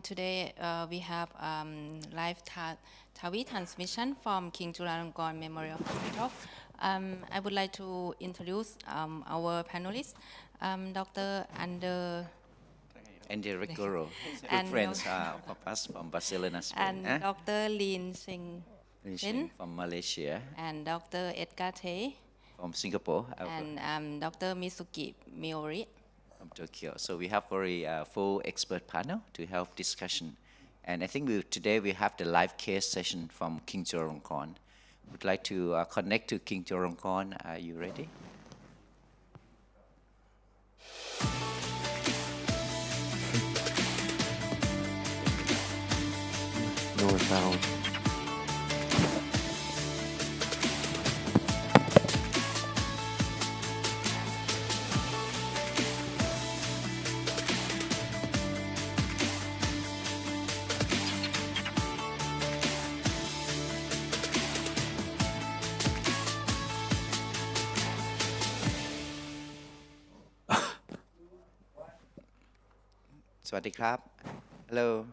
today we have live TAVI transmission from King Chulalongkorn Memorial Hospital. I would like to introduce our panelists, Dr. And the Rigoro, good friends of us from Barcelona, Spain. And Dr. Lin Sing Lin From Malaysia. And Dr. Edgar Tay from Singapore. And Dr. Misuki Miori from Tokyo. So we have very full expert panel to help discussion. And I think today we have the live case session from King Chulalongkorn. Would like to connect to King Chulalongkorn. Are you ready? No sound. Swadee Hello.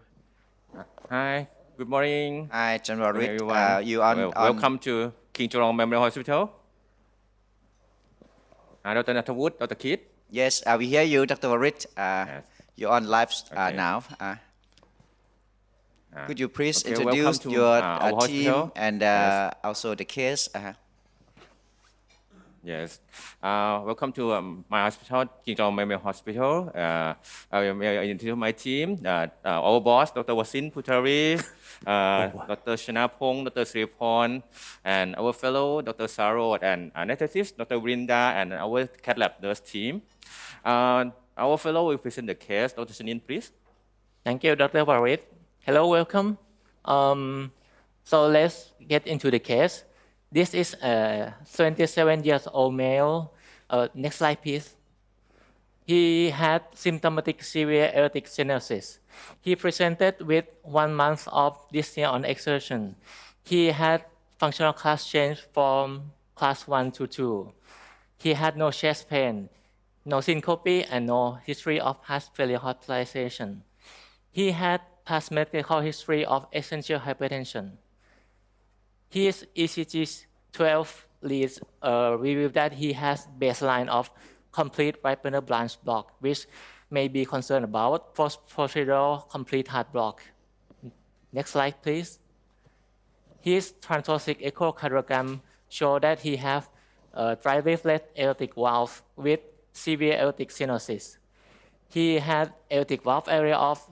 Hi, good morning. Hi, General Rick. Everyone. You on, Welcome to King Chulalongkorn Memorial Hospital. Dr. Nathawood, Dr. Kit. Yes, we hear you, Dr. Warit. Yes. You're on live Okay. now. Could you please Okay, introduce welcome to, your our team hospital. and Yes. also the case? Yes. Welcome to my hospital, King Chulalongkorn Memorial Hospital. I will introduce my team. Our boss, Dr. Wasin Putari, Dr. Shanapong, Dr. Sriporn, and our fellow, Dr. Sarod, and anesthetist, Dr. Brinda, and our cath lab nurse team. Our fellow will present the case. Dr. Shanin, please. Thank you, Dr. Warit. Hello, welcome. So let's get into the case. This is a 27-year-old male. Next slide, please. He had symptomatic severe aortic stenosis. He presented with 1 month of dyspnea on exertion. He had functional class change from class 1 to 2. He had no chest pain, no syncope, and no history of heart failure hospitalization. He had past medical history of essential hypertension. His ECG 12 leads reveal that he has baseline of complete right bundle branch block, which may be concerned about post-procedural complete heart block. Next slide, please. His transthoracic echocardiogram show that he have dry leaflet aortic valve with severe aortic stenosis. He had aortic valve area of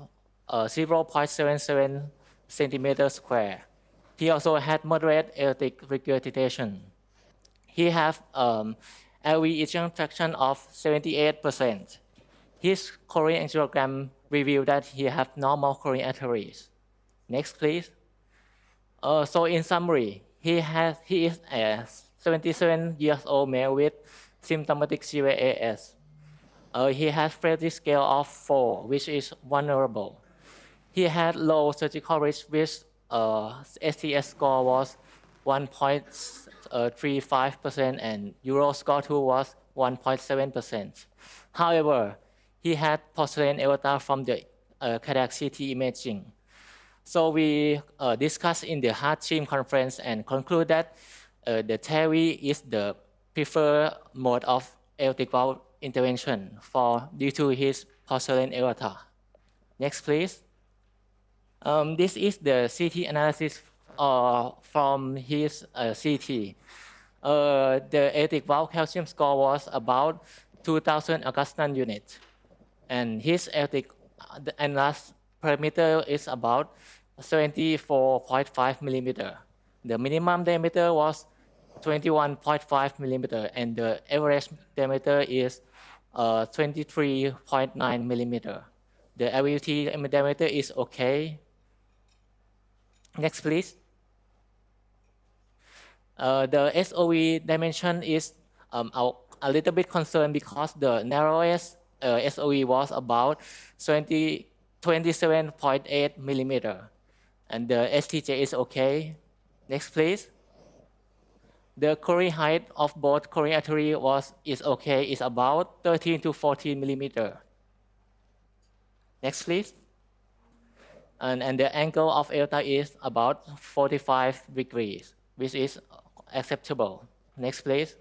0.77 centimeters square. He also had moderate aortic regurgitation. He have LV ejection fraction of 78%. His coronary angiogram revealed that he have normal coronary arteries. Next, please. So in summary, he is a 77-year-old male with symptomatic severe AS. He has frailty scale of 4, which is vulnerable. He had low surgical risk, which STS score was 1.35% and Euro score 2 was 1.7%. However, he had porcelain aorta from the cardiac CT imaging. So we discussed in the heart team conference and conclude that the TAVI is the preferred mode of aortic valve intervention due to his porcelain aorta. Next, please. This is the CT analysis from his CT. The aortic valve calcium score was about 2,000 Augustin units. And his aortic last parameter is about 74.5 millimeter. The minimum diameter was 21.5 millimeter, and the average diameter is 23.9 millimeter. The LVT diameter is okay. Next, please. The SOV dimension is a little bit concerned because the narrowest SOV was about 27.8 millimeter, and the STJ is okay. Next, please. The coronary height of both coronary artery is okay. It's about 13 to 14 millimeter. Next, please. and the angle of aorta is about 45 degrees, which is acceptable. Next, please.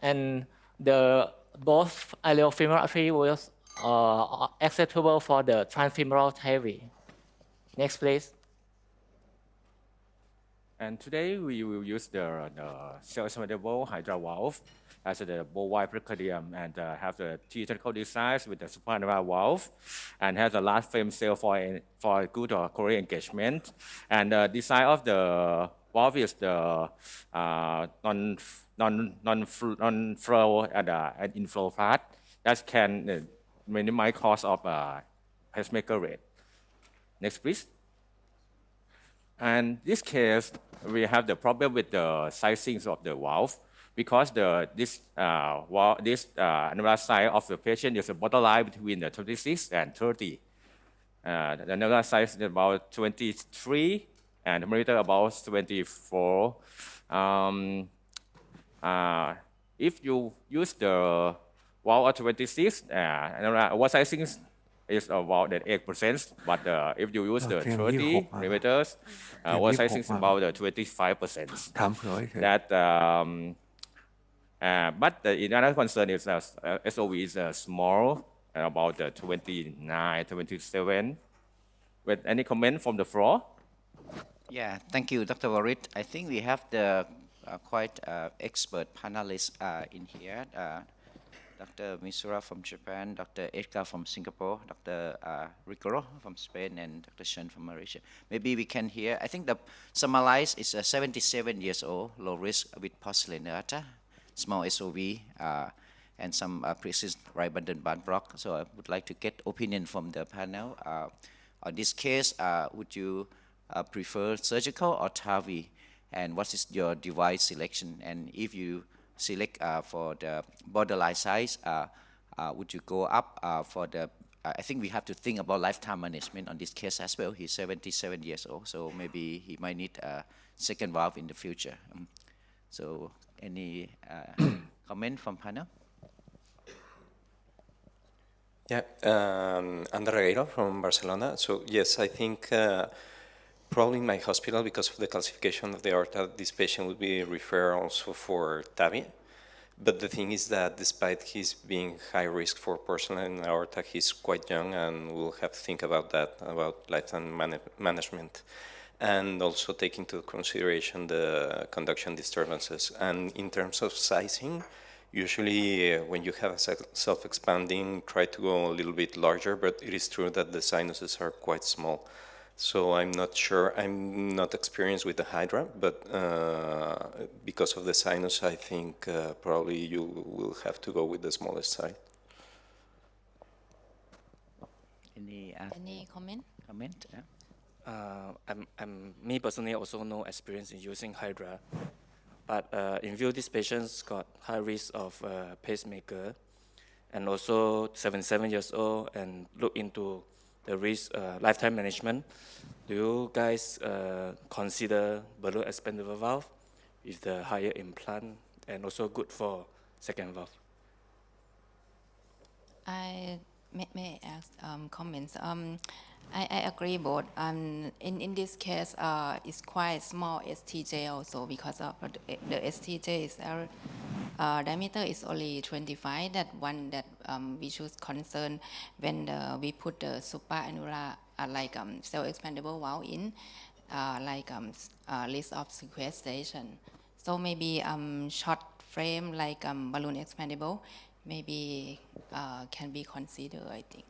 And the both iliofemoral artery was acceptable for the transfemoral TAVI. Next, please. And today we will use the self-expandable Hydra valve as the bow-wide pericardium and have the theatrical designs with the supernova valve and has a large frame cell for good coronary engagement. And the design of the valve is the non-flow and inflow part that can minimize cost of pacemaker rate. Next, please. And this case, we have the problem with the sizings of the valve because this annular size of the patient is a borderline between the 26 and 30. The annular size is about 23 and the millimeter about 24. If you use the valve of 26, annular sizing is about 8%, but if you use the 30 millimeters, what sizing is about 25%. That, but the another concern is SOV is small, about 29, 27. With any comment from the floor? Yeah, thank you, Dr. Warit. I think we have the quite expert panelists in here. Dr. Misura from Japan, Dr. Edgar from Singapore, Dr. Rigoro from Spain, and Dr. Shen from Malaysia. Maybe we can hear, I think the summarize is 77 years old, low risk with porcelain aorta, small SOV, and some pre-existing right bundle band block. So I would like to get opinion from the panel. On this case, would you prefer surgical or TAVI? And what is your device selection? And if you select for the borderline size, would you go up for the, I think we have to think about lifetime management on this case as well. He's 77 years old, so maybe he might need a second valve in the future. So any comment from panel? Yeah, Ander Regueiro from Barcelona. So yes, I think probably in my hospital, because of the calcification of the aorta, this patient would be referred also for TAVI. But the thing is that despite his being high risk for porcelain aorta, he's quite young, and we'll have to think about that, about lifetime management, and also take into consideration the conduction disturbances. And in terms of sizing, usually when you have a self-expanding, try to go a little bit larger, but it is true that the sinuses are quite small. So I'm not sure, I'm not experienced with the Hydra, but because of the sinus, I think probably you will have to go with the smallest side. Any comment? Comment? Yeah. Me personally also no experience in using Hydra, but in view these patients got high risk of pacemaker, and also 77 years old, and look into the risk lifetime management. Do you guys consider balloon expandable valve with the higher implant and also good for second valve? I may ask comments. I agree both. In this case, it's quite small STJ also because of the STJ is diameter is only 25. That one that we should concern when we put the supraannular like self-expandable valve in, like list of sequestration. So maybe short frame like balloon expandable maybe can be considered, I think.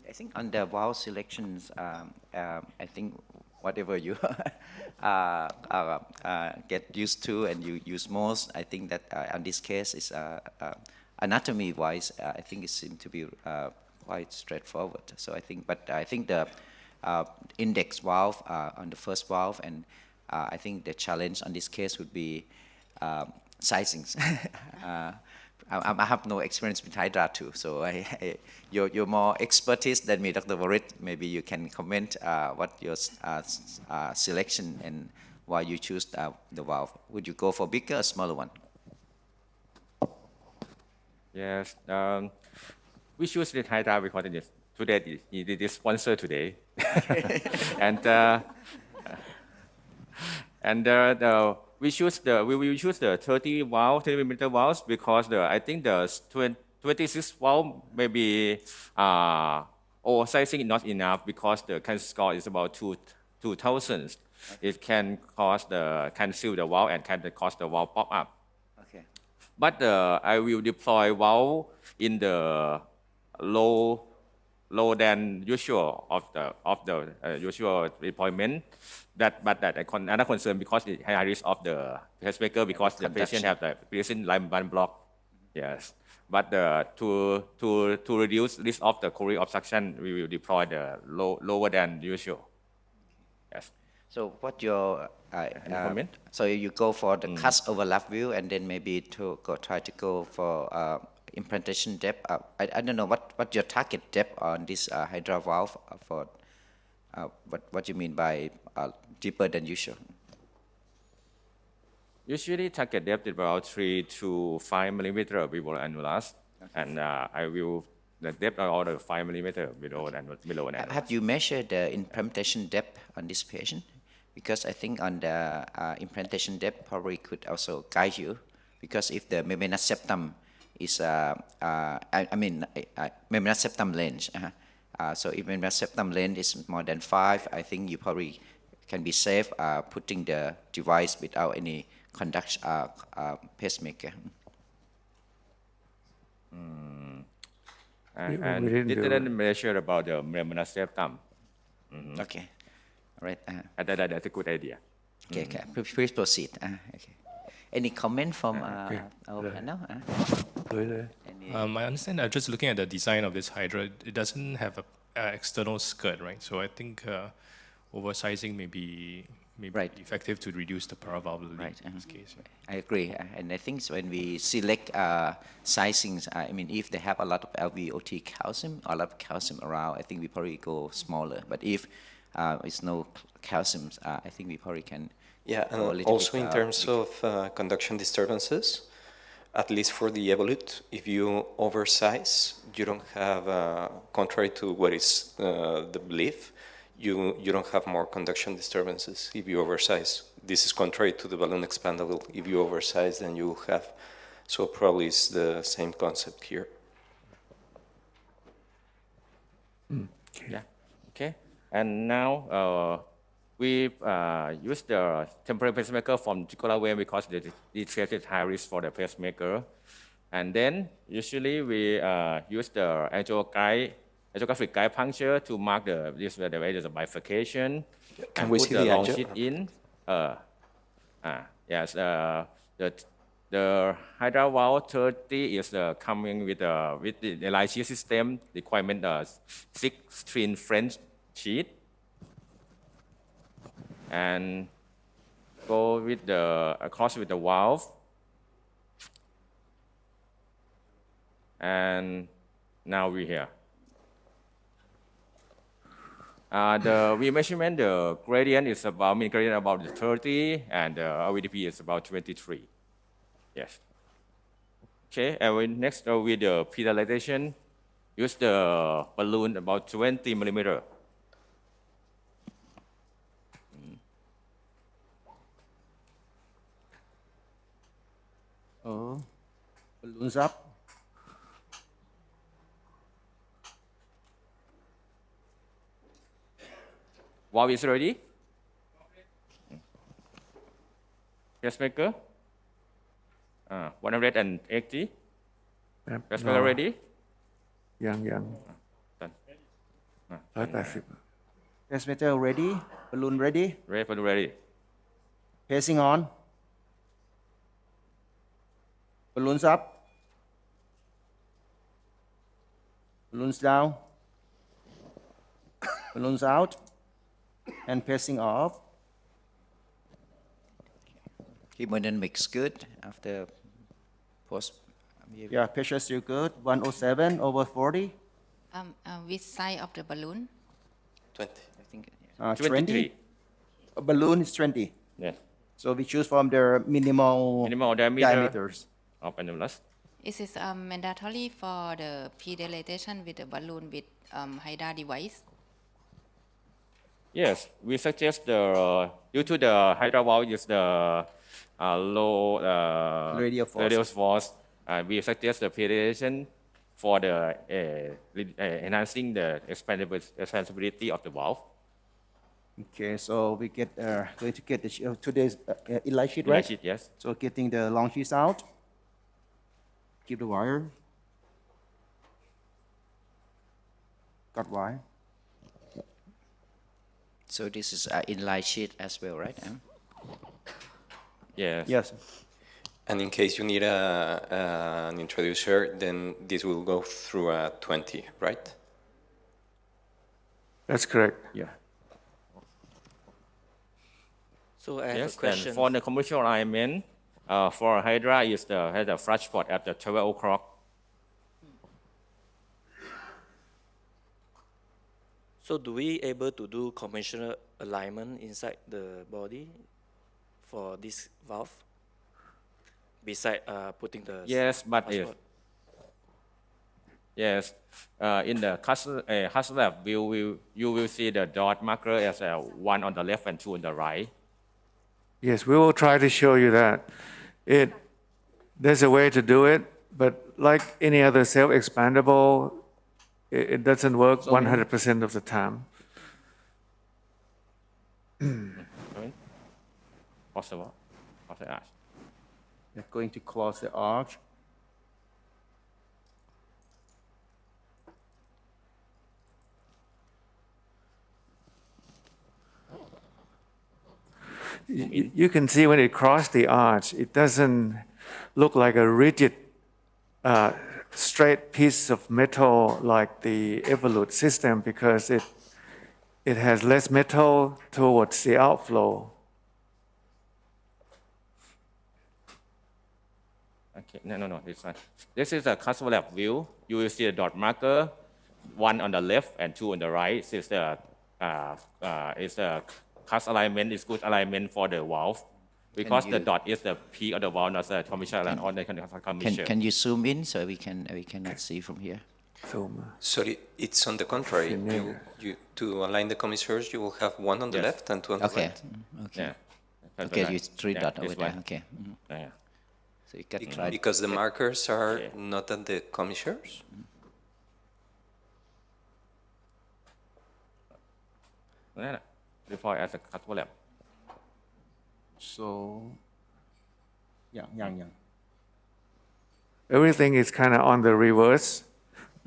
I think on the valve selections, I think whatever you get used to and you use most, I think that on this case is anatomy-wise, I think it seems to be quite straightforward. So I think, but I think the index valve on the first valve, and I think the challenge on this case would be sizings. I have no experience with Hydra too, so you're more expertise than me, Dr. Warit. Maybe you can comment what your selection and why you choose the valve. Would you go for bigger or smaller one? Yes, we choose the Hydra because it is today he did this sponsor today. and we will choose the 30 valve, 30 millimeter valves because I think the 26 valve maybe oversizing is not enough because the cancer score is about 2,000. It can seal the valve and can cause the valve pop up. Okay. But I will deploy valve in the low than usual of the usual deployment. Another concern because it high risk of the pacemaker because the patient have the present line block. Yes. But to reduce risk of the coronary obstruction, we will deploy the lower than usual. Yes. So what your comment? so you go for the cusp overlap view and then maybe try to go for implantation depth. I don't know what your target depth on this Hydra valve for what you mean by deeper than usual. Usually target depth is about 3 to 5 millimeter below annulus, and I will the depth of all the 5 millimeter below annulus. Have you measured the implantation depth on this patient? Because I think on the implantation depth probably could also guide you, because if the membranous septum is, membranous septum length, so if membranous septum length is more than 5, I think you probably can be safe putting the device without any pacemaker. And it didn't measure about the membranous septum. Okay, all right. That's a good idea. Okay, okay. Please proceed. Okay. Any comment from our panel? I understand that just looking at the design of this Hydra, it doesn't have an external skirt, right? So I think oversizing may be Right. effective to reduce the paravalvular Right. leak in this case. I agree. And I think when we select sizings, if they have a lot of LVOT calcium, a lot of calcium around, I think we probably go smaller. But if it's no calcium, I think we probably can. Yeah, go a and little also bit, in terms of conduction disturbances, at least for the evolute, if you oversize, you don't have, contrary to what is the belief, you don't have more conduction disturbances if you oversize. This is contrary to the balloon expandable. If you oversize, then you have. So probably it's the same concept here. Yeah. Okay. And now we use the temporary pacemaker from jugular vein because it created high risk for the pacemaker. And then usually we use the angiographic guide puncture to mark the way there's a bifurcation. Can and we put see the the long angio? sheet in? Yes. The Hydra valve 30 is coming with the light sheet system requirement 6-string French sheet, and go with across with the valve, and now we're here. We measurement the gradient is about mean gradient about 30, and LVDP is about 23. Yes. Okay, and next with the pedalization, use the balloon about 20 millimeter. Balloons up. Valve is ready. Pacemaker. 180. Pacemaker ready. ยัง Done. 180 Pacemaker ready. Balloon ready. Ready. Pacing on. Balloons up. Balloons down. Balloons out. And pacing off. Hemodynamics good after post. Yeah, pressure still good. 107 over 40. Which side of the balloon? 20. I think 23. A balloon is 20. Yes. So we choose from their minimal Minimal diameters diameters. of annulus. Is it mandatory for the pre-dilatation with the balloon with Hydra device? Yes, we suggest due to the Hydra valve is the low Radial force. radial force, we suggest the predation for the enhancing the expansibility of the valve. Okay, so we get going to get the today's inline sheet, Inline right? sheet, yes. So getting the long sheets out. Keep the wire. Got wire. So this is inline sheet as well, right? Yes. Yes. And in case you need an introducer, then this will go through a 20, right? That's correct. Yeah. So I have Yes, a question. and for the commercial alignment, for Hydra has a flash spot at the 12 o'clock. So do we able to do conventional alignment inside the body for this valve? Beside putting the Yes, but passport? yes, in the Castle lab view, you will see the dot marker as one on the left and two on the right. Yes, we will try to show you that. There's a way to do it, but like any other self-expandable, it doesn't work 100% of the time. Possible. Possible. We're going to close the arch. You can see when it crossed the arch, it doesn't look like a rigid, straight piece of metal like the Evolute system because it has less metal towards the outflow. Okay, no, this one. This is a Castle lab view. You will see a dot marker, one on the left and two on the right. This is the cast alignment is good alignment for the valve because the dot is the peak of the valve, not the commission and all the commission. Can you zoom in so we cannot see from here? Zoom. Sorry, it's on the contrary. To align the commissars, you will have one on the Yes. left and two on the Okay. right. Okay. Yeah. Okay, you three Yeah, dot over this there. one. Okay. Yeah. So you got try. Because the markers are Yeah. not at the commissars. Before as a Castle lab. So, yeah. Everything is kind of on the reverse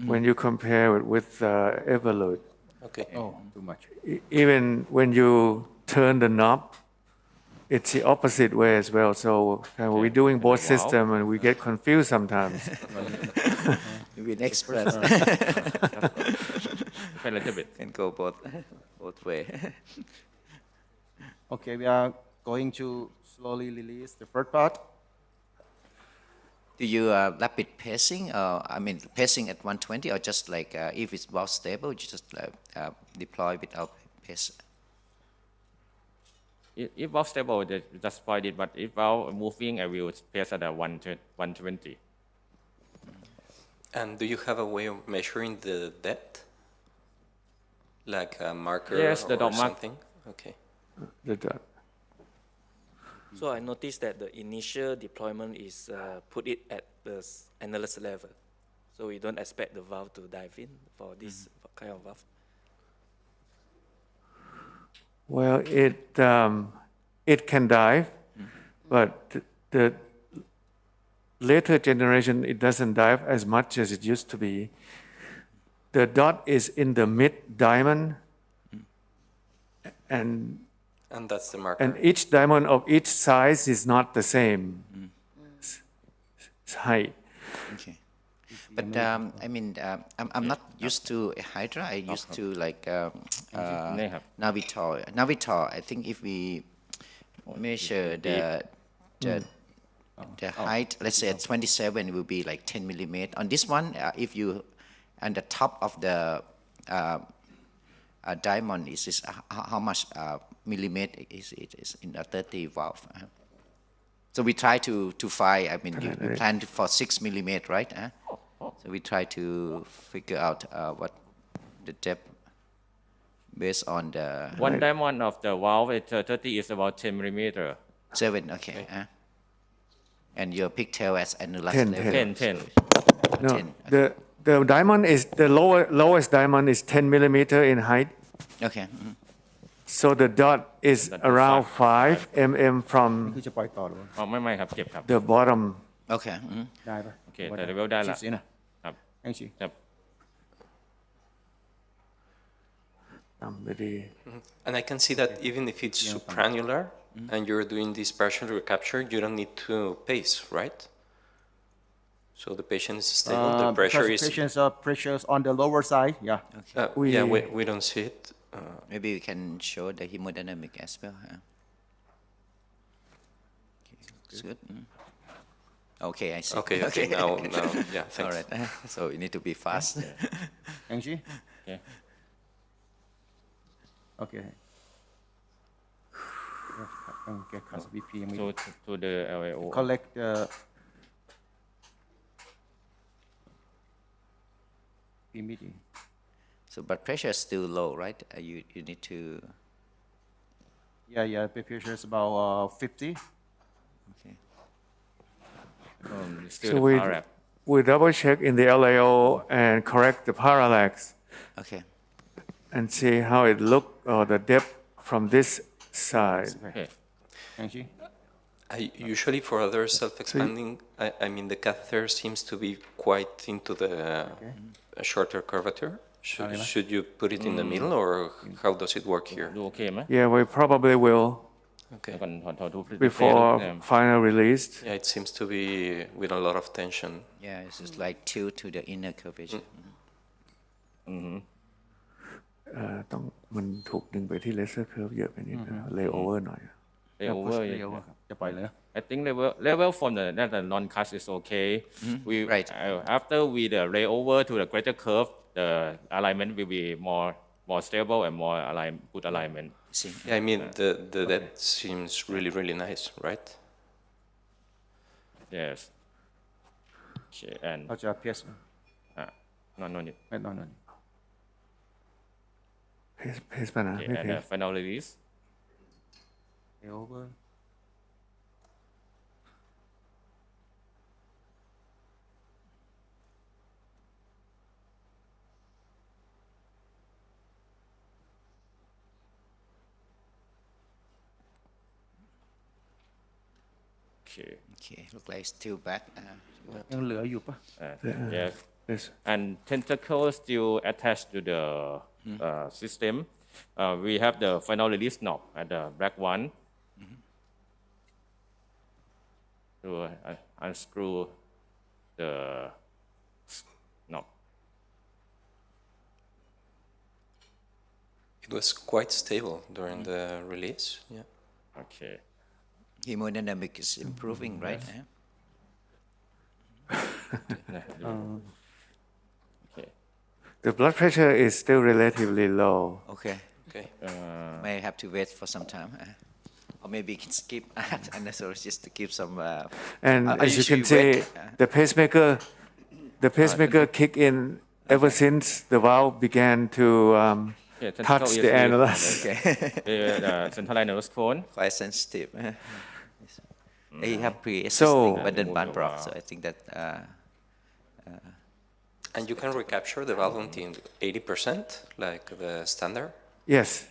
when you compare it with Evolute. Okay. Oh, too much. Even when you turn the knob, it's the opposite way as well. So we're doing both Wow. systems and we get confused sometimes. You're an expert. A little bit. Can go both way. Okay, we are going to slowly release the first part. Do you rapid pacing, pacing at 120, or just like if it's valve stable, you just deploy without pace? If valve stable, just point it. But if valve moving, I will pace at 120. And do you have a way of measuring the depth? Like a marker Yes, the or dot mark. something? Okay. The dot. So I noticed that the initial deployment is put it at the analyst level. So we don't expect the valve to dive in for this kind of valve. Well, it can dive, but the later generation, it doesn't dive as much as it used to be. The dot is in the mid diamond, and that's the marker. and each diamond of each size is not the same height. Okay. But I'm not used to a Hydra. I used to like Navitor. Navitor. I think if we measure the height, let's say at 27, it will be like 10 millimeter. On this one, if you on the top of the diamond is how much millimeter is it? Is in a 30 valve? So we try to find, I mean, you planned for 6 millimeter, right? So we try to figure out what the depth based on the One diamond of the valve at 30 is about 10 millimeter. 7, okay. And your pigtail as annulus 10, level. 10. No, 10, the diamond is, the lowest diamond is 10 millimeter in height. Okay. So the dot is That is around 5 5 mm นี่ from คือจะปล่อยต่อหรือว่า ไม่ครับเก็บครับ the bottom. Okay. ได้ปะ โอเคแต่ level ได้ละ สินะครับ Thank you ครับ ต่ำไปดี And I can see that even if it's supraannular and you're doing this partial recapture, you don't need to pace, right? So the patient is stable, the pressure is... patients are pressures on the lower side, yeah. yeah, we don't see it. Maybe we can show the hemodynamic as well. Okay, it's good. Okay, I see. Okay, now, yeah, thanks. All right. So you need to be fast. Thank you. Okay. Okay. ต้องแก้ไข BP ยังไม่ to the LAO collect the immediately. So blood pressure is still low, right? You need to. Yeah, blood pressure is about 50. Okay. still So the we, parap. we double check in the LAO and correct the parallax Okay. and see how it look or the depth from this side. Okay. Thank you. Usually for other self-expanding, I mean, the catheter seems to be quite into the shorter curvature. Should you put it in the middle, or how does it work here? ดูโอเคไหม Yeah, we probably will Okay. ก่อนถอดดู before final release. Yeah, it seems to be with a lot of tension. Yeah, it's just like tilt to the inner curvature. ต้องมันถูกดึงไปที่ laser curve เยอะไปนิดนะ layover หน่อย layover เดี๋ยวครับจะปล่อยเลย I think level from the non-cast is okay. We Right. After we the layover to the greater curve, the alignment will be more stable and more good alignment. See. Yeah, I mean, the depth seems really nice, right? Yes. Okay, and เราจะ pierce no need. ไม่นอน pace ป่ะนะ Okay, ไม่ and pace final release. over Okay. Okay, look like it's still back. ยังเหลืออยู่ปะ Yes. Yes. And tentacles still attached to the system. We have the final release knob at the black one. To unscrew the knob. It was quite stable during the release. Yeah. Okay. Hemodynamic is improving, right? Okay. The blood pressure is still relatively low. Okay. Okay. May have to wait for some time. Or maybe you can skip unnecessary just to give some. And I as you can usually see, wait, the pacemaker kick in ever since the valve began to Yeah, touch the annulus. Okay. The central annulus cone. Quite sensitive. They have pre-existing abandoned block, so I think that. And you can recapture the valve until 80%, like the standard? Yes.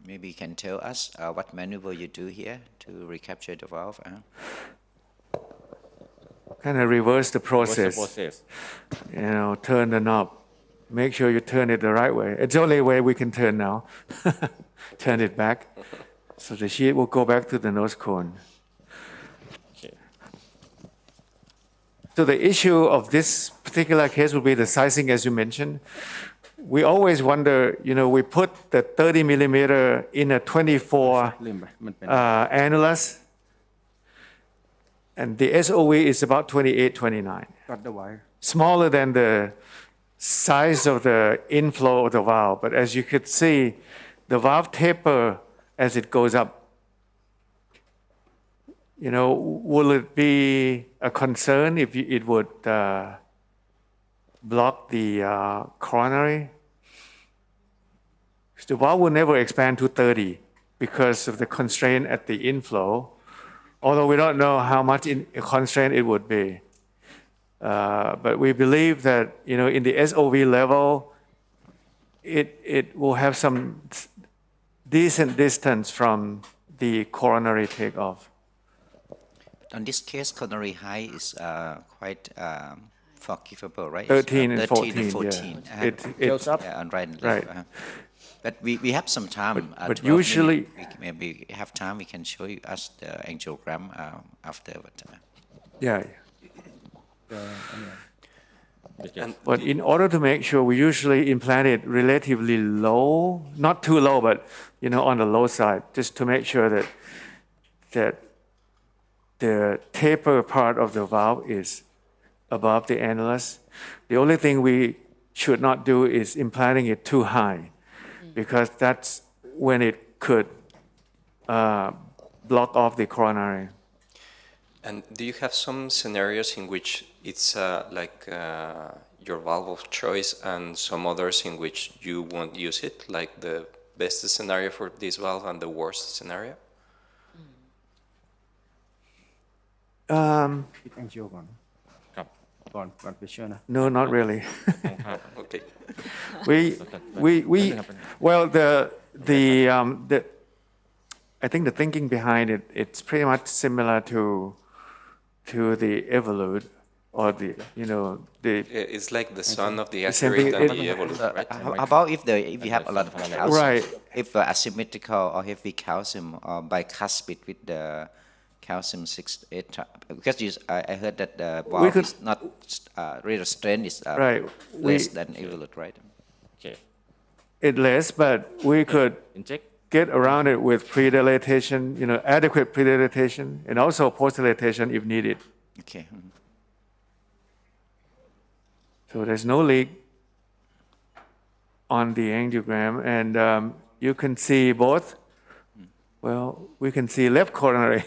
Maybe you can tell us what maneuver you do here to recapture the valve. Kind of reverse the What's the process. process? Turn the knob. Make sure you turn it the right way. It's the only way we can turn now. Turn it back. So the sheet will go back to the nose cone. Okay. So the issue of this particular case will be the sizing, as you mentioned. We always wonder, we put the 30 millimeter in a 24 ลืมไปมันเป็น annulus. And the SOV is about 28, 29. Got the wire. Smaller than the size of the inflow of the valve. But as you could see, the valve taper as it goes up. Will it be a concern if it would block the coronary? The valve will never expand to 30 because of the constraint at the inflow, although we don't know how much constraint it would be. But we believe that, in the SOV level, it will have some decent distance from the coronary takeoff. On this case, coronary high is quite forgivable, right? 13 and 13 14, and 14. yeah. It goes up. Yeah, on right and Right. left. But we have some time. But 12 usually- minutes. We maybe have time. We can show you us the angiogram after. Yeah. And But in order to make sure, we usually implant it relatively low, not too low, but on the low side, just to make sure that the taper part of the valve is above the annulus. The only thing we should not do is implanting it too high, because that's when it could block off the coronary. And do you have some scenarios in which it's your valve of choice and some others in which you won't use it, like the best scenario for this valve and the worst scenario? คิดแองจิโอก่อน ครับ ก่อนไปเชื่อนะ No, not really. Okay. we well the I think the thinking behind it's pretty much similar to the Evolute or the It's like the son of the Same thing, accurate and it- the evolute, right? How about if you have a lot of calcium? Right. If asymmetrical or heavy calcium or bicuspid with the calcium 6-8, because I heard that the valve could- is not rate of strain is Right. less than evolute, right? Okay. it less, but we could Inject. get around it with pre-dilatation, adequate pre-dilatation, and also post-dilatation if needed. Okay. So there's no leak on the angiogram, and you can see both. Well, we can see left coronary.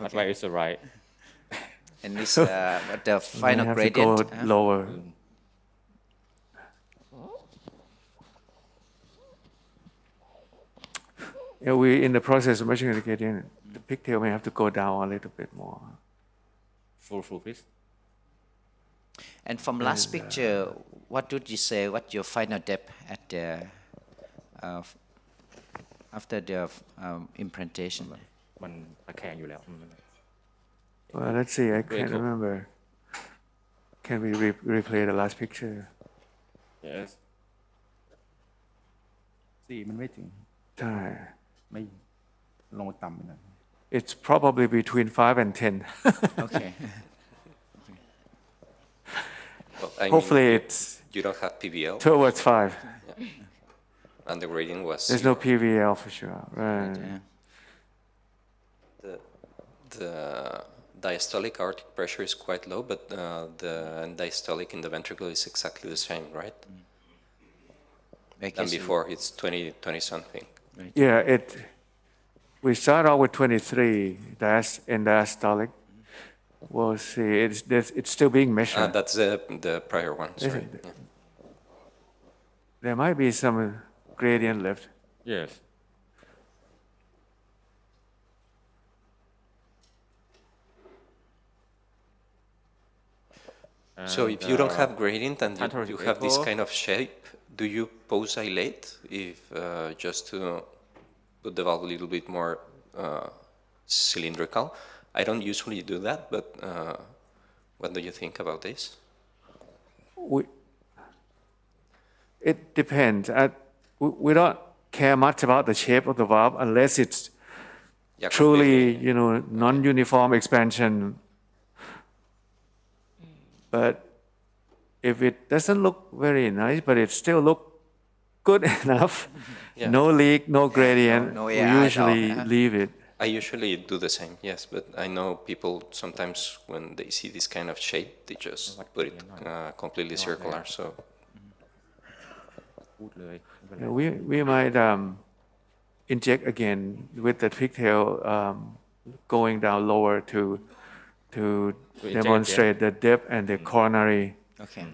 That's why it's right. And this what the final We have gradient. to go lower. Yeah, we're in the process of measuring the gradient. The pigtail may have to go down a little bit more. Full, please. And from last picture, what would you say? What's your final depth at the after the implantation? มันตะแคงอยู่แล้ว Well, let's see. I can't cool. remember. Can we replay the last picture? Yes. สี่มันไม่ถึง Time. ไม่ลงมาต่ำไปหน่อย It's probably between 5 and 10. Okay. Well, I mean, Hopefully it's you don't have PVL, towards 5. and the gradient was There's no PVL for sure. Right. Yeah. the diastolic aortic pressure is quite low, but the diastolic in the ventricle is exactly the same, right? I Than guess before, it's 20 something. Yeah, we start out with 23 in diastolic. We'll see. It's still being measured. That's the prior one, sorry. it? Yeah. There might be some gradient left. Yes. So if you don't have gradient and lateral you have this echo. kind of shape, do you post-dilate if just to put the valve a little bit more cylindrical? I don't usually do that, but what do you think about this? It depends. We don't care much about the shape of the valve unless it's Yeah, truly, completely. non-uniform expansion. But if it doesn't look very nice, but it still look good enough, Yeah. no leak, no gradient, no we AI at all, usually yeah. leave it. I usually do the same, yes, but I know people sometimes when they see this kind of shape, they just put it completely circular. So พูดเลย We might inject again with the pigtail going down lower to inject demonstrate the depth and the coronary. Okay.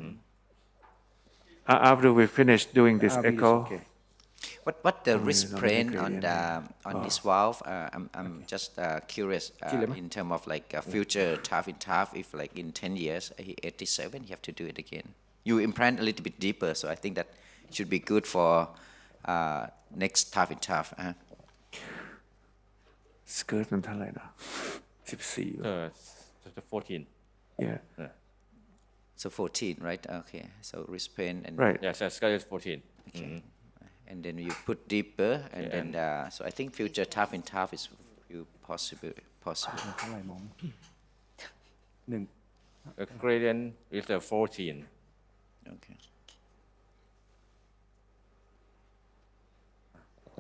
After we finish doing this RV is echo, okay. What the Mm, wrist it's not sprain very on gradient. on this valve? I'm just curious in terms of like future TAV in TAV. If like in 10 years, 87, you have to do it again. You implant a little bit deeper, so I think that should be good for next TAV in TAV. skirt มันเท่าไหร่นะ14 14 Yeah. So 14, right? Okay. So wrist pain and Right. yes scale is 14 and then you put deeper, and Yeah, then so I think future TAV in TAV is you possible. เท่าไหร่มองหนึ่ง the gradient is 14 Okay.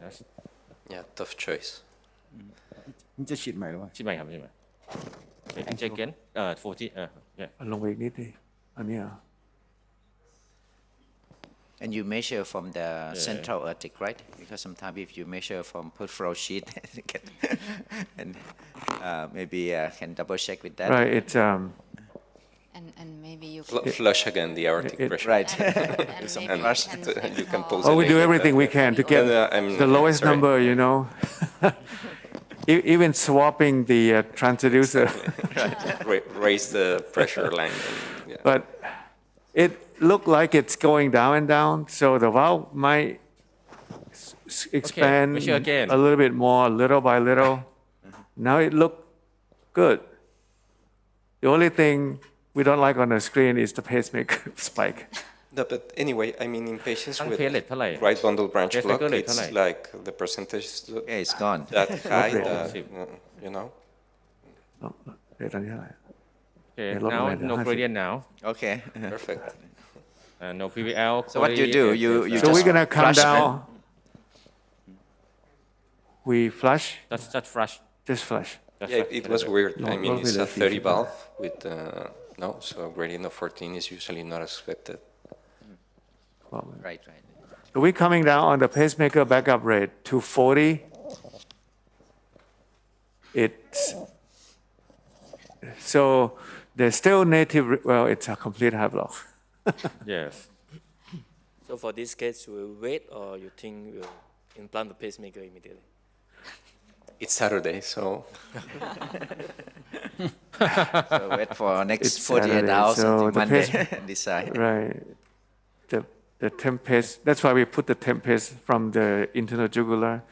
yes yeah, tough choice. นี่จะฉีดใหม่หรือเปล่า ใช่ไหมครับใช่ไหม inject again 14 yeah เอาลงไปอีกนิดดิอันนี้เหรอ And you measure from the central aortic, right? Because sometimes if you measure from peripheral sheath, and maybe can double check with that. Right, it's And maybe you Flush again the aortic It- pressure. Right. and some maybe flush you can pulse oh, it we do like everything we can to get I'm the lowest sorry. number, you know. Even swapping the transducer. Raise the pressure line. And, yeah. But it looked like it's going down and down, so the valve might expand measure again. a little bit more, little by little. Now it looked good. The only thing we don't like on the screen is the pacemaker spike. No, but anyway, I mean, in patients ตั้ง with เพลทเท่าไหร่ right bundle branch Yes, block, regulate it's เท่าไหร่ like the percentage is Yeah, it's gone. that high rate? that, you know. เดี๋ยวตอนนี้เท่าไหร่ okay Yeah, now log no line, gradient now Okay. Perfect. no PVL So what you do? You So just we're gonna come flush down. them. We flush, just flush just flush. Just Yeah, flush it was weird. I mean, Log it's a with 30 the valve with no, so a gradient of 14 is usually not expected. Right, right. So we're coming down on the pacemaker backup rate to 40. It's so there's still native. Well, it's a complete high block. yes So for this case, you will wait, or you think you will implant the pacemaker immediately? It's Saturday, so So wait for next It's 48 Saturday, hours so until the Monday. pace- Decide. Right. The temp pace. That's why we put the temp pace from the internal jugular.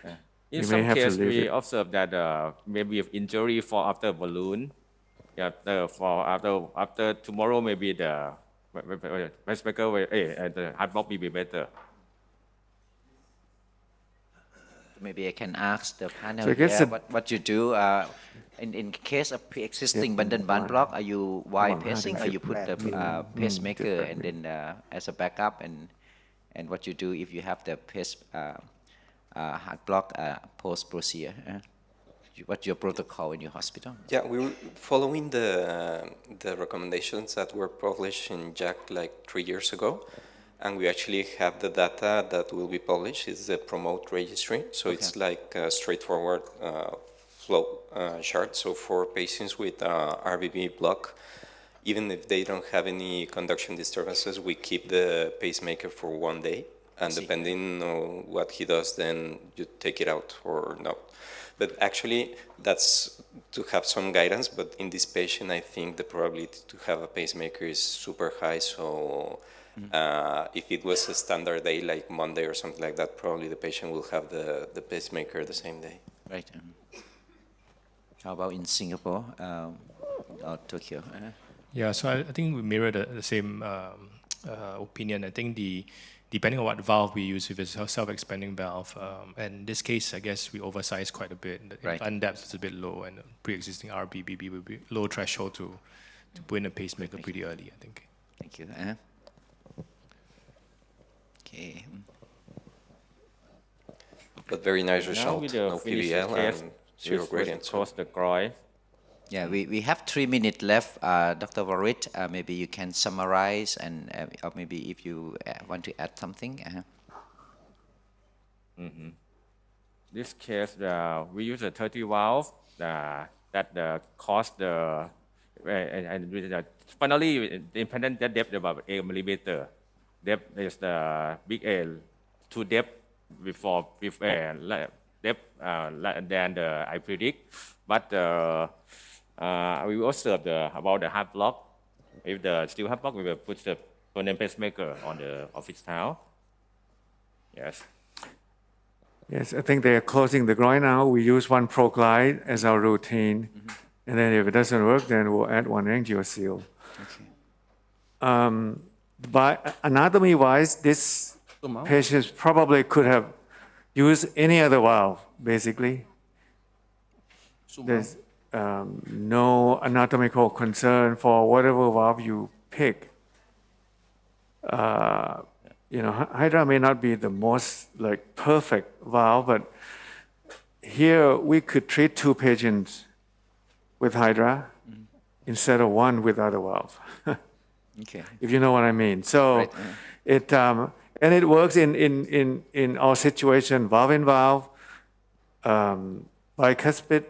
in You some may have to cases leave we it. observe that maybe if injury fall after balloon yeah for after tomorrow maybe the pacemaker will the heart block will be better Maybe I can ask the panel So I guess here the- what you do. In case of pre-existing bundle band block, are you wide pacing, or you put the pacemaker and then as a backup, and what you do if you have the heart block post procedure? What's your protocol in your hospital? yeah, we were following the recommendations that were published in JAC like 3 years ago, and we actually have the data that will be published. It's the Promote registry, so it's like a straightforward flow chart. So for patients with RBB block, even if they don't have any conduction disturbances, we keep the pacemaker for 1 day, and depending on what he does, then you take it out or not. But actually, that's to have some guidance. But in this patient, I think the probability to have a pacemaker is super high. So if it was a standard day like Monday or something like that, probably the patient will have the pacemaker the same day. Right. How about in Singapore or Tokyo? Yeah, so I think we mirror the same opinion. I think depending on what valve we use, if it's a self-expanding valve, and in this case, I guess we oversize quite a bit. The Right. implant depth is a bit low, and pre-existing RBBB will be low threshold to put in a pacemaker pretty early, I think. Thank you. Okay. But very nice Now result. we No finish the PVL case. and zero This gradient. was across the groin. Yeah, we have 3 minutes left. Dr. Varit, maybe you can summarize and or maybe if you want to add something. This case, we use a 30 valve that caused the finally the independent depth about 8 millimeter. Depth is the big A to depth before with depth than I predict. But we observed about the half block. If the still half block, we will put the permanent pacemaker on the office towel. Yes. Yes, I think they are closing the groin now. We use one ProGlide as our routine. And then if it doesn't work, then we'll add one angio-seal. By anatomy-wise, this patient probably could have used any other valve, basically. There's no anatomical concern for whatever valve you pick. Hydra may not be the most perfect valve, but here we could treat 2 patients with Hydra instead of 1 with other valve. Okay. If you know what I mean. So Right, it works in our situation, valve in valve, bicuspid,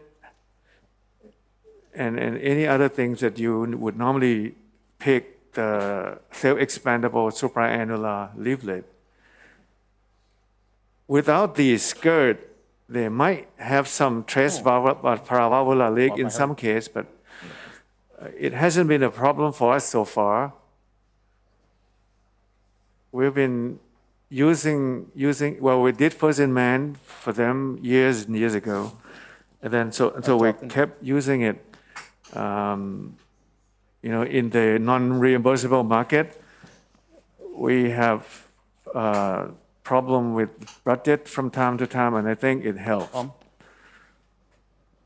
and any other things that you would normally pick the self-expandable supraannular leaflet. Without the skirt, they might have some trace paravalvular leak in some case, but it hasn't been a problem for us so far. We've been using we did first in man for them years and years ago. And then so we kept using it, in the non-reimbursable market. We have problem with budget from time to time, and I think it helps.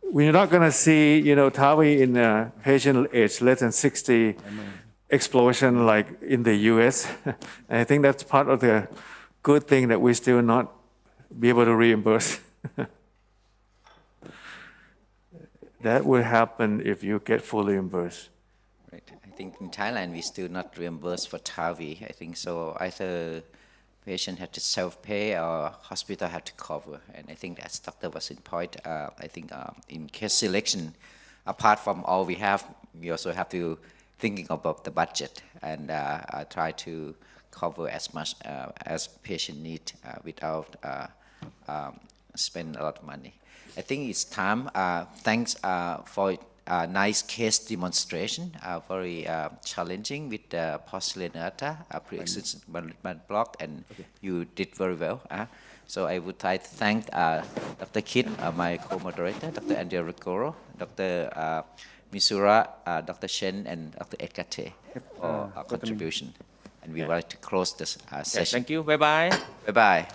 We're not going to see, TAVI in a patient age less than 60 explosion like in the US. And I think that's part of the good thing that we still not be able to reimburse. That will happen if you get fully reimbursed. Right. I think in Thailand we still not reimbursed for TAVI. I think so. Either patient had to self-pay or hospital had to cover. And I think as Dr. was in point, I think in case selection, apart from all we have, we also have to thinking about the budget and try to cover as much as patient need without spend a lot of money. I think it's time. Thanks for a nice case demonstration, very challenging with the porcelain aorta, pre-existing block, and you did very well. So I would like to thank Dr. Kit, my co-moderator, Dr. Andrea Rigoro, Dr. Misura, Dr. Shen, and Dr. Edgar Te for our contribution. And we would like to close this session. Thank you. Bye-bye. Bye-bye.